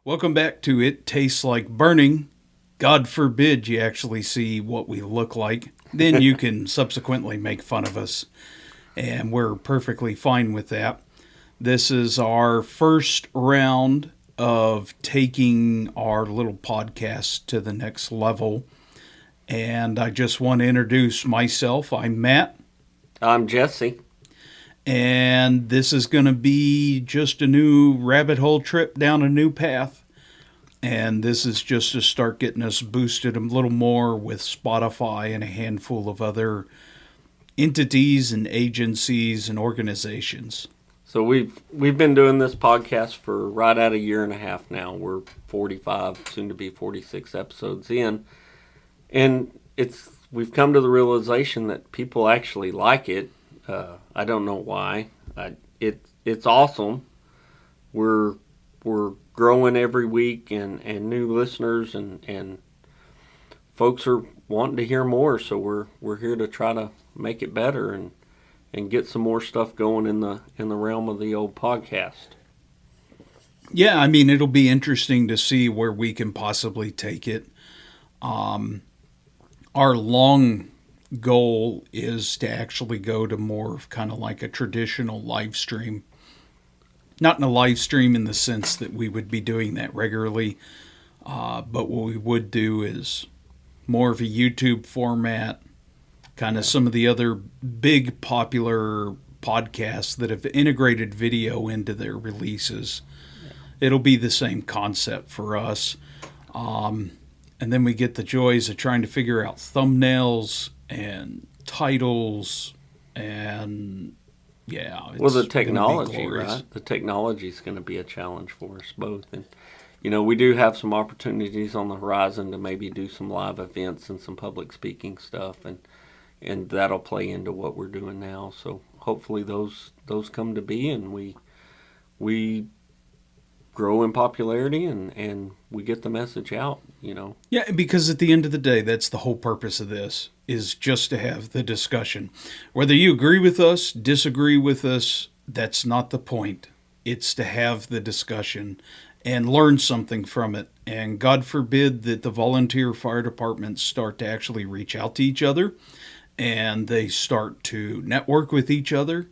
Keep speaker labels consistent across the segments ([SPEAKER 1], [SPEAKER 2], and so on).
[SPEAKER 1] Welcome back to It Tastes Like Burning. God forbid you actually see what we look like. Then you can subsequently make fun of us. And we're perfectly fine with that. This is our first round of taking our little podcast to the next level. And I just want to introduce myself. I'm Matt.
[SPEAKER 2] I'm Jesse.
[SPEAKER 1] And this is going to be just a new rabbit hole trip down a new path. And this is just to start getting us boosted a little more with Spotify and a handful of other entities and agencies and organizations.
[SPEAKER 2] So we've been doing this podcast for right at a year and a half now. We're 45, soon to be 46 episodes in. And we've come to the realization that people actually like it. I don't know why. It's awesome. We're growing every week, and new listeners and folks are wanting to hear more. So we're here to try to make it better and get some more stuff going in the realm of the old podcast.
[SPEAKER 1] Yeah, I mean, it'll be interesting to see where we can possibly take it. Our long goal is to actually go to more of kind of like a traditional live stream. Not in a live stream in the sense that we would be doing that regularly, but what we would do is more of a YouTube format, kind of some of the other big popular podcasts that have integrated video into their releases. It'll be the same concept for us. And then we get the joys of trying to figure out thumbnails and titles and
[SPEAKER 2] the technology, right? The technology is going to be a challenge for us both. And, we do have some opportunities on the horizon to maybe do some live events and some public speaking stuff. And that'll play into what we're doing now. So hopefully those come to be, and we grow in popularity and we get the message out,
[SPEAKER 1] Yeah, because at the end of the day, that's the whole purpose of this, is just to have the discussion. Whether you agree with us, disagree with us, that's not the point. It's to have the discussion and learn something from it. And God forbid that the volunteer fire departments start to actually reach out to each other and they start to network with each other.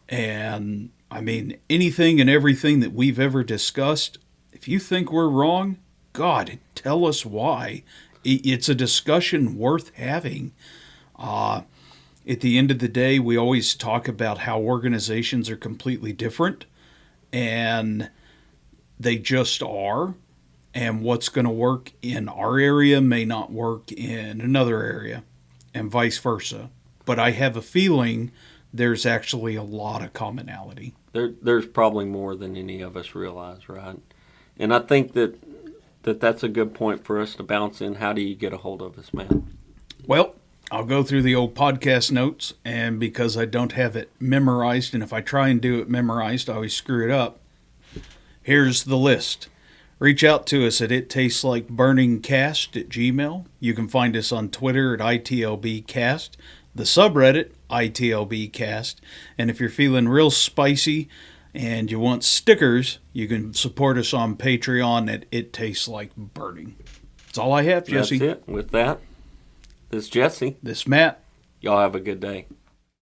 [SPEAKER 1] And I mean, anything and everything that we've ever discussed, if you think we're wrong, God, tell us why. It's a discussion worth having. At the end of the day, we always talk about how organizations are completely different, and they just are. And what's going to work in our area may not work in another area, and vice versa. But I have a feeling there's actually a lot of commonality.
[SPEAKER 2] There's probably more than any of us realize, right? And I think that's a good point for us to bounce in. How do you get a hold of us, man?
[SPEAKER 1] Well, I'll go through the old podcast notes, and because I don't have it memorized, and if I try and do it memorized, I always screw it up. Here's the list. Reach out to us at ittastslikeBurningcast@gmail. You can find us on Twitter at ITLBcast, the subreddit ITLBcast, and if you're feeling real spicy and you want stickers, you can support us on Patreon at It Tastes Like Burning. That's all I have, Jesse.
[SPEAKER 2] That's it. With that, this is Jesse.
[SPEAKER 1] This is Matt.
[SPEAKER 2] Y'all have a good day.